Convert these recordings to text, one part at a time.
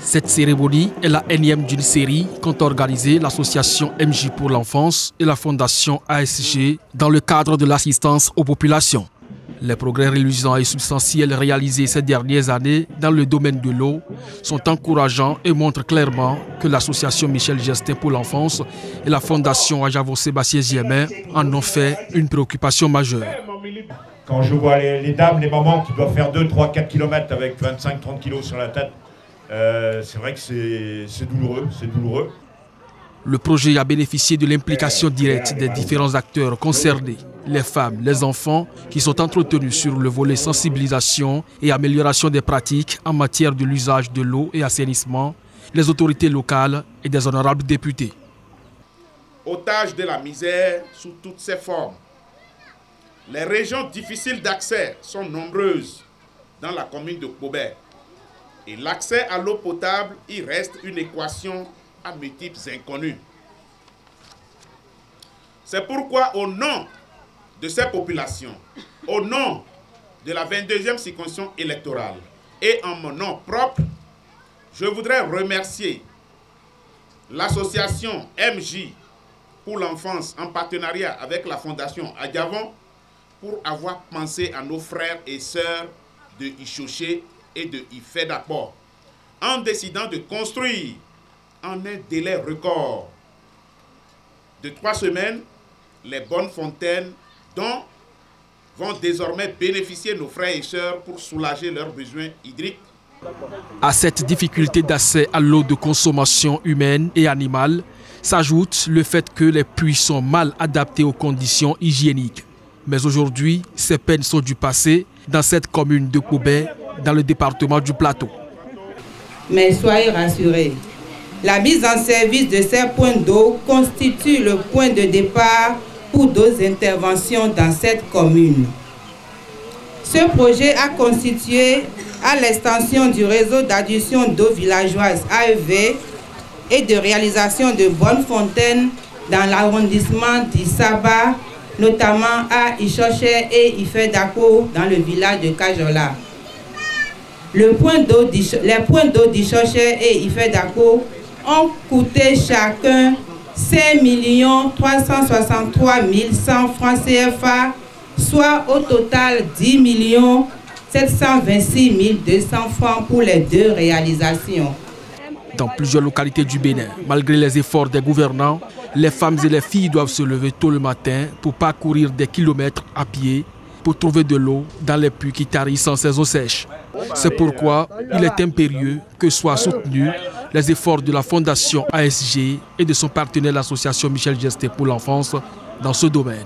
Cette cérémonie est la énième d'une série qu'ont organisée l'association MJ pour l'enfance et la fondation ASG dans le cadre de l'assistance aux populations. Les progrès reluisants et substantiels réalisés ces dernières années dans le domaine de l'eau sont encourageants et montrent clairement que l'association Michel Gestin pour l'enfance et la fondation Ajavo-Sébastien Germain en ont fait une préoccupation majeure. Quand je vois les dames, les mamans qui doivent faire 2, 3, 4 km avec 25-30 kilos sur la tête, c'est vrai que c'est douloureux. Le projet a bénéficié de l'implication directe des différents acteurs concernés, les femmes, les enfants, qui sont entretenus sur le volet sensibilisation et amélioration des pratiques en matière de l'usage de l'eau et assainissement, les autorités locales et des honorables députés. Otages de la misère sous toutes ses formes. Les régions difficiles d'accès sont nombreuses dans la commune de Kobé. Et l'accès à l'eau potable y reste une équation à multiples inconnus. C'est pourquoi, au nom de ces populations, au nom de la 22e circonscription électorale et en mon nom propre, je voudrais remercier l'association MJ pour l'enfance en partenariat avec la fondation Adjavon pour avoir pensé à nos frères et sœurs de Ichoché et de Ifedakpo en décidant de construire en un délai record de 3 semaines les bonnes fontaines dont vont désormais bénéficier nos frères et sœurs pour soulager leurs besoins hydriques. À cette difficulté d'accès à l'eau de consommation humaine et animale s'ajoute le fait que les puits sont mal adaptés aux conditions hygiéniques. Mais aujourd'hui, ces peines sont du passé dans cette commune de Kobé, dans le département du Plateau. Mais soyez rassurés, la mise en service de ces points d'eau constitue le point de départ pour d'autres interventions dans cette commune. Ce projet a constitué à l'extension du réseau d'adduction d'eau villageoise AEV et de réalisation de bonnes fontaines dans l'arrondissement d'Issaba, notamment à Ichoché et Ifedakpo dans le village de Kajola. Les points d'eau d'Ichoché et Ifedakpo ont coûté chacun 5 363 100 francs CFA, soit au total 10 726 200 francs pour les deux réalisations. Dans plusieurs localités du Bénin, malgré les efforts des gouvernants, les femmes et les filles doivent se lever tôt le matin pour parcourir des kilomètres à pied pour trouver de l'eau dans les puits qui tarissent en saison sèche. C'est pourquoi il est impérieux que soient soutenus les efforts de la fondation ASG et de son partenaire l'association Michel Gestin pour l'enfance dans ce domaine.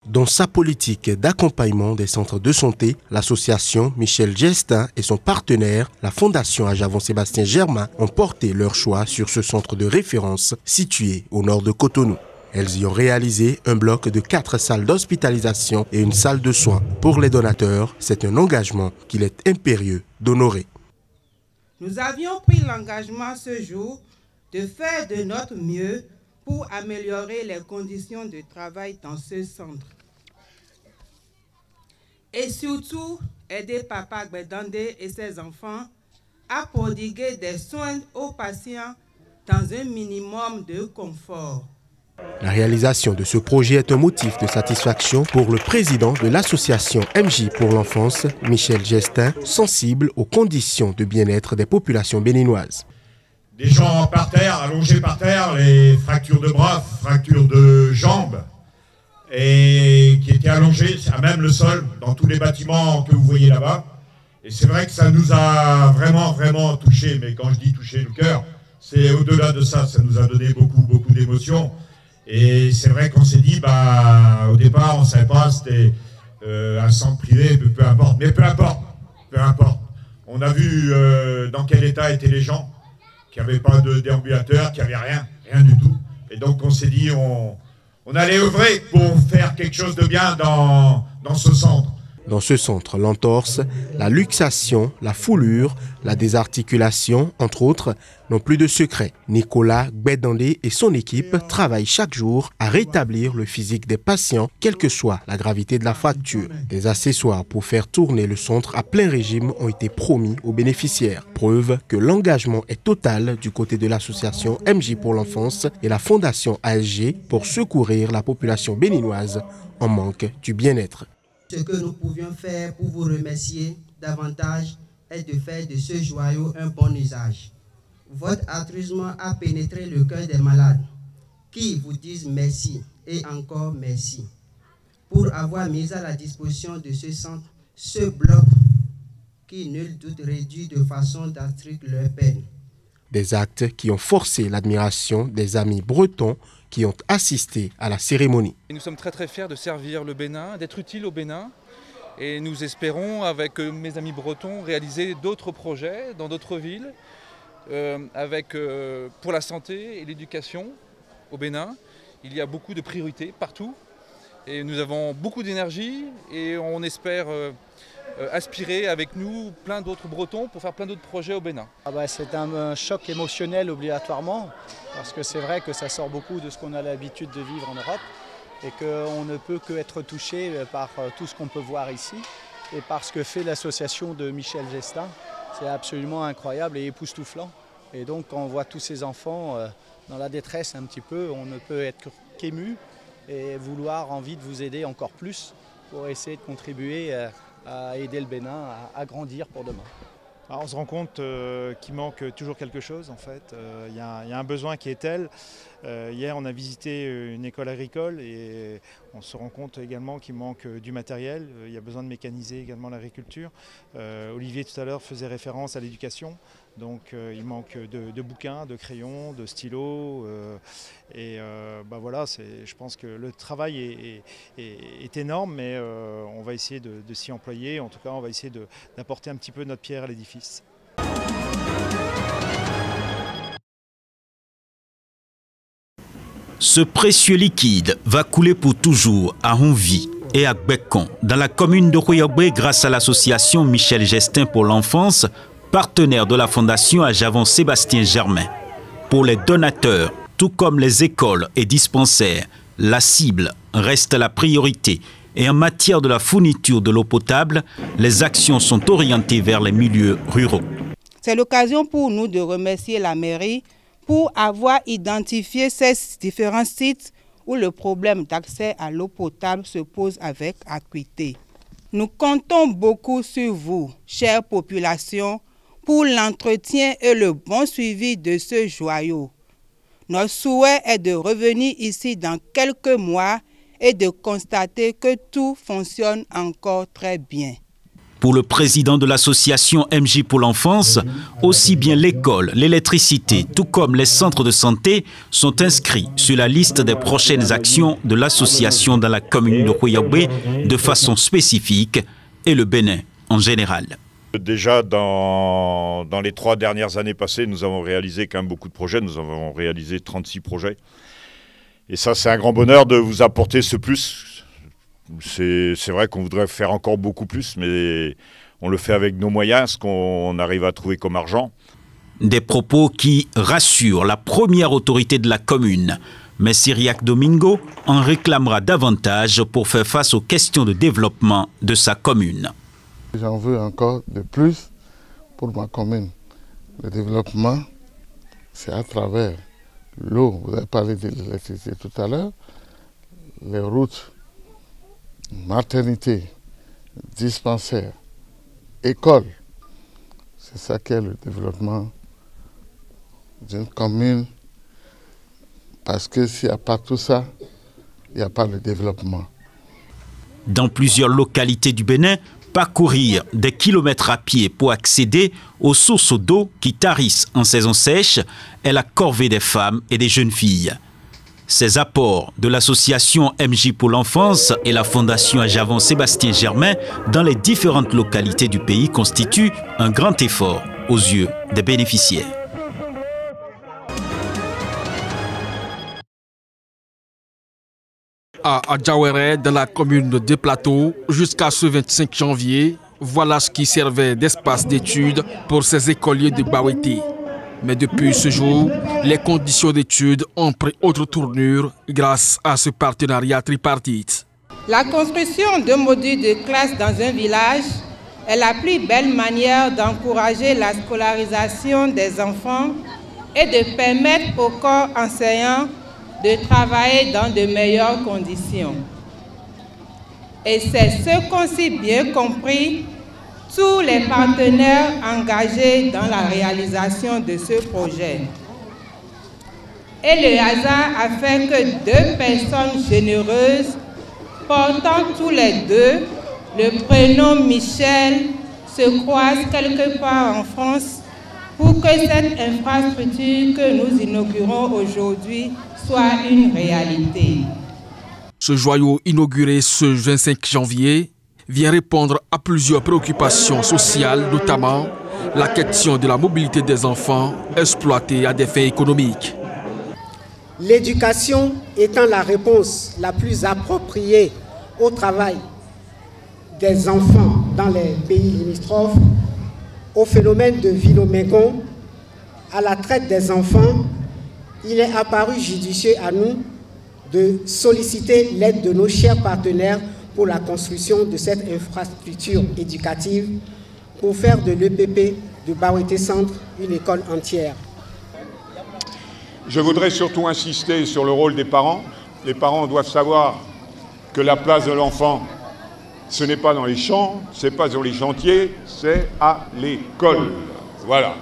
Dans sa politique d'accompagnement des centres de santé, l'association Michel Gestin et son partenaire, la fondation Ajavo-Sébastien Germain, ont porté leur choix sur ce centre de référence situé au nord de Cotonou. Elles y ont réalisé un bloc de 4 salles d'hospitalisation et une salle de soins. Pour les donateurs, c'est un engagement qu'il est impérieux d'honorer. Nous avions pris l'engagement ce jour de faire de notre mieux pour améliorer les conditions de travail dans ce centre. Et surtout, aider Papa Gbedandé et ses enfants à prodiguer des soins aux patients dans un minimum de confort. La réalisation de ce projet est un motif de satisfaction pour le président de l'association MJ pour l'enfance, Michel Gestin, sensible aux conditions de bien-être des populations béninoises. Des gens par terre, allongés par terre, les fractures de bras, fractures de jambes, et qui étaient allongés à même le sol dans tous les bâtiments que vous voyez là-bas. Et c'est vrai que ça nous a vraiment touché, mais quand je dis toucher le cœur, c'est au-delà de ça, ça nous a donné beaucoup d'émotions. Et c'est vrai qu'on s'est dit, au départ, on ne savait pas, c'était un centre privé, peu importe. Mais peu importe. On a vu dans quel état étaient les gens, qui n'avaient pas de déambulateur, qui n'avaient rien du tout. Et donc on s'est dit, on allait œuvrer pour faire quelque chose de bien dans ce centre. Dans ce centre, l'entorse, la luxation, la foulure, la désarticulation, entre autres, n'ont plus de secret. Nicolas Gbedandé et son équipe travaillent chaque jour à rétablir le physique des patients, quelle que soit la gravité de la fracture. Des accessoires pour faire tourner le centre à plein régime ont été promis aux bénéficiaires. Preuve que l'engagement est total du côté de l'association MJ pour l'enfance et la fondation ASG pour secourir la population béninoise en manque du bien-être. Ce que nous pouvions faire pour vous remercier davantage est de faire de ce joyau un bon usage. Votre altruisme a pénétré le cœur des malades qui vous disent merci et encore merci pour avoir mis à la disposition de ce centre ce bloc qui, nul doute, réduit de façon drastique leur peine. Des actes qui ont forcé l'admiration des amis bretons qui ont assisté à la cérémonie. Nous sommes très fiers de servir le Bénin, d'être utiles au Bénin. Et nous espérons, avec mes amis bretons, réaliser d'autres projets dans d'autres villes, pour la santé et l'éducation au Bénin. Il y a beaucoup de priorités partout. Et nous avons beaucoup d'énergie et on espère aspirer avec nous plein d'autres Bretons pour faire plein d'autres projets au Bénin. C'est un choc émotionnel obligatoirement, parce que c'est vrai que ça sort beaucoup de ce qu'on a l'habitude de vivre en Europe et qu'on ne peut qu'être touché par tout ce qu'on peut voir ici et par ce que fait l'association de Michel Gestin. C'est absolument incroyable et époustouflant. Et donc quand on voit tous ces enfants dans la détresse un petit peu, on ne peut être qu'ému et vouloir envie de vous aider encore plus pour essayer de contribuer à aider le Bénin à grandir pour demain. Alors on se rend compte qu'il manque toujours quelque chose en fait. Il y a un besoin qui est tel. Hier on a visité une école agricole et on se rend compte également qu'il manque du matériel. Il y a besoin de mécaniser également l'agriculture. Olivier tout à l'heure faisait référence à l'éducation. Donc il manque de bouquins, de crayons, de stylos. Voilà, je pense que le travail est énorme, mais on va essayer de s'y employer. En tout cas, on va essayer d'apporter un petit peu notre pierre à l'édifice. Ce précieux liquide va couler pour toujours à Honvi et à Gbekon, dans la commune de Royogbe, grâce à l'association Michel Gestin pour l'enfance, partenaire de la fondation Ajavon-Sébastien Germain. Pour les donateurs, tout comme les écoles et dispensaires, la cible reste la priorité. Et en matière de la fourniture de l'eau potable, les actions sont orientées vers les milieux ruraux. C'est l'occasion pour nous de remercier la mairie pour avoir identifié ces différents sites où le problème d'accès à l'eau potable se pose avec acuité. Nous comptons beaucoup sur vous, chère population, pour l'entretien et le bon suivi de ce joyau. Notre souhait est de revenir ici dans quelques mois et de constater que tout fonctionne encore très bien. Pour le président de l'association MJ pour l'enfance, aussi bien l'école, l'électricité, tout comme les centres de santé sont inscrits sur la liste des prochaines actions de l'association dans la commune de Royogbe de façon spécifique et le Bénin en général. Déjà, dans les 3 dernières années passées, nous avons réalisé quand même beaucoup de projets. Nous avons réalisé 36 projets. Et ça, c'est un grand bonheur de vous apporter ce plus. C'est vrai qu'on voudrait faire encore beaucoup plus, mais on le fait avec nos moyens, ce qu'on arrive à trouver comme argent. Des propos qui rassurent la première autorité de la commune. Mais Cyriac Domingo en réclamera davantage pour faire face aux questions de développement de sa commune. J'en veux encore de plus pour ma commune. Le développement, c'est à travers l'eau. Vous avez parlé de l'électricité tout à l'heure. Les routes, maternité, dispensaires, écoles. C'est ça qu'est le développement d'une commune. Parce que s'il n'y a pas tout ça, il n'y a pas le développement. Dans plusieurs localités du Bénin, parcourir des kilomètres à pied pour accéder aux sources d'eau qui tarissent en saison sèche est la corvée des femmes et des jeunes filles. Ces apports de l'association MJ pour l'enfance et la fondation Ajavon-Sébastien Germain dans les différentes localités du pays constituent un grand effort aux yeux des bénéficiaires. À Adjawere, dans la commune de Plateau, jusqu'à ce 25 janvier, voilà ce qui servait d'espace d'études pour ces écoliers de Bawété. Mais depuis ce jour, les conditions d'études ont pris autre tournure grâce à ce partenariat tripartite. La construction d'un module de classe dans un village est la plus belle manière d'encourager la scolarisation des enfants et de permettre au corps enseignant de travailler dans de meilleures conditions. Et c'est ce qu'ont si bien compris tous les partenaires engagés dans la réalisation de ce projet. Et le hasard a fait que deux personnes généreuses, portant tous les deux le prénom Michel, se croisent quelque part en France pour que cette infrastructure que nous inaugurons aujourd'hui soit une réalité. Ce joyau inauguré ce 25 janvier vient répondre à plusieurs préoccupations sociales, notamment la question de la mobilité des enfants exploités à des fins économiques. L'éducation étant la réponse la plus appropriée au travail des enfants dans les pays limitrophes, au phénomène de Vino-Mégon, à la traite des enfants, il est apparu judicieux à nous de solliciter l'aide de nos chers partenaires pour la construction de cette infrastructure éducative pour faire de l'EPP de Bawété Centre une école entière. Je voudrais surtout insister sur le rôle des parents. Les parents doivent savoir que la place de l'enfant, ce n'est pas dans les champs, ce n'est pas sur les chantiers, c'est à l'école. Voilà.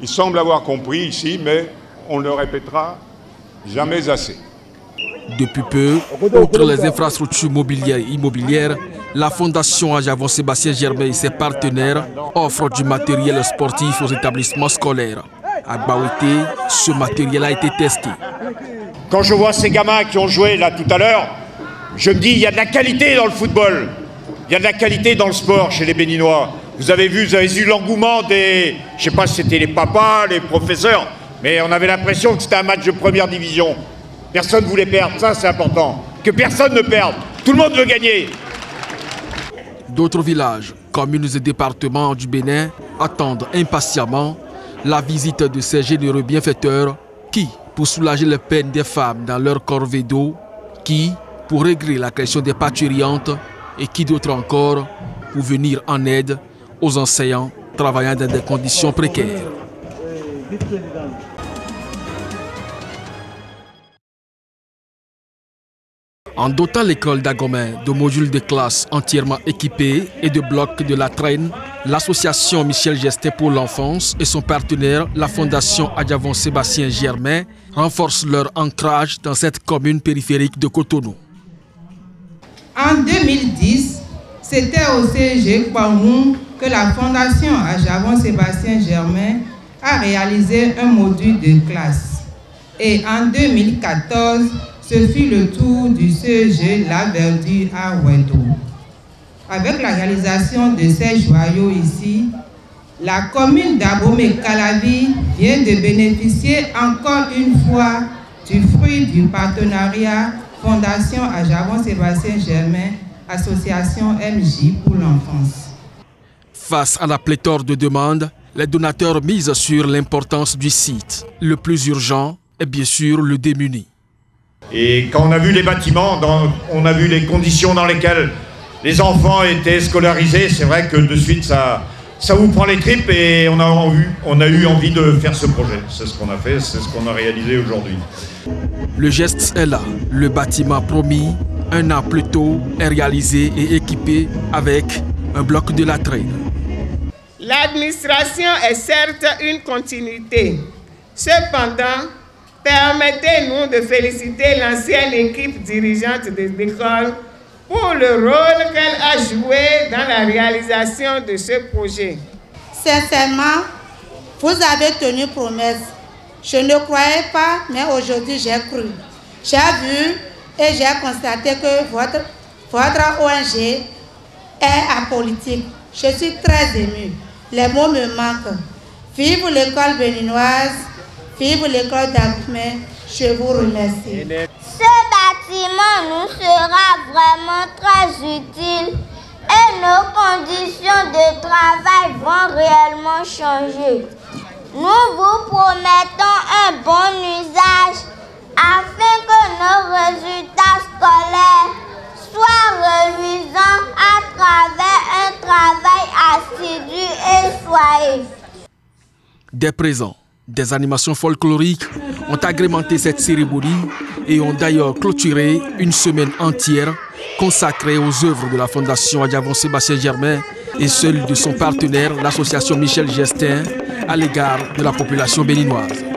Ils semblent avoir compris ici, mais on ne le répétera jamais assez. Depuis peu, outre les infrastructures mobilières et immobilières, la Fondation Ajavon-Sébastien Germain et ses partenaires offrent du matériel sportif aux établissements scolaires. À Bawété, ce matériel a été testé. Quand je vois ces gamins qui ont joué là tout à l'heure, je me dis il y a de la qualité dans le football, il y a de la qualité dans le sport chez les Béninois. Vous avez vu l'engouement des, je ne sais pas si c'était les papas, les professeurs, mais on avait l'impression que c'était un match de première division. Personne ne voulait perdre, ça c'est important. Que personne ne perde, tout le monde veut gagner. D'autres villages, communes et départements du Bénin attendent impatiemment la visite de ces généreux bienfaiteurs qui, pour soulager les peines des femmes dans leur corvée d'eau, qui, pour régler la question des parturientes, et qui d'autres encore, pour venir en aide aux enseignants travaillant dans des conditions précaires. En dotant l'école d'Agomè de modules de classe entièrement équipés et de blocs de latrines, l'association Michel Gestin pour l'enfance et son partenaire, la Fondation Adjavon-Sébastien Germain, renforcent leur ancrage dans cette commune périphérique de Cotonou. En 2010, c'était au CEG Kouamoun que la Fondation Ajavon-Sébastien Germain a réalisé un module de classe. Et en 2014, ce fut le tour du CEG La Verdure à Ouedo. Avec la réalisation de ces joyaux ici, la commune d'Abomey-Calavi vient de bénéficier encore une fois du fruit du partenariat Fondation Ajavon-Sébastien Germain, Association MJ pour l'enfance. Face à la pléthore de demandes, les donateurs misent sur l'importance du site. Le plus urgent est bien sûr le démuni. Et quand on a vu les bâtiments, on a vu les conditions dans lesquelles les enfants étaient scolarisés, c'est vrai que de suite ça vous prend les tripes et on a eu envie de faire ce projet. C'est ce qu'on a fait, c'est ce qu'on a réalisé aujourd'hui. Le geste est là. Le bâtiment promis, un an plus tôt, est réalisé et équipé avec un bloc de latrines. L'administration est certes une continuité. Cependant, permettez-nous de féliciter l'ancienne équipe dirigeante de l'école pour le rôle qu'elle a joué dans la réalisation de ce projet. Sincèrement, vous avez tenu promesse. Je ne croyais pas, mais aujourd'hui j'ai cru. J'ai vu et j'ai constaté que votre ONG est apolitique. Je suis très émue. Les mots me manquent. Vive l'école béninoise, vive l'école d'Agomè. Je vous remercie. Ce bâtiment nous sera vraiment très utile et nos conditions de travail vont réellement changer. Nous vous promettons un bon usage afin que nos résultats scolaires soient reluisants à travers un travail assidu et soigné. Dès présent, des animations folkloriques ont agrémenté cette cérémonie et ont d'ailleurs clôturé une semaine entière consacrée aux œuvres de la Fondation Adjavon Sébastien Germain et celle de son partenaire, l'association Michel Gestin, à l'égard de la population béninoise.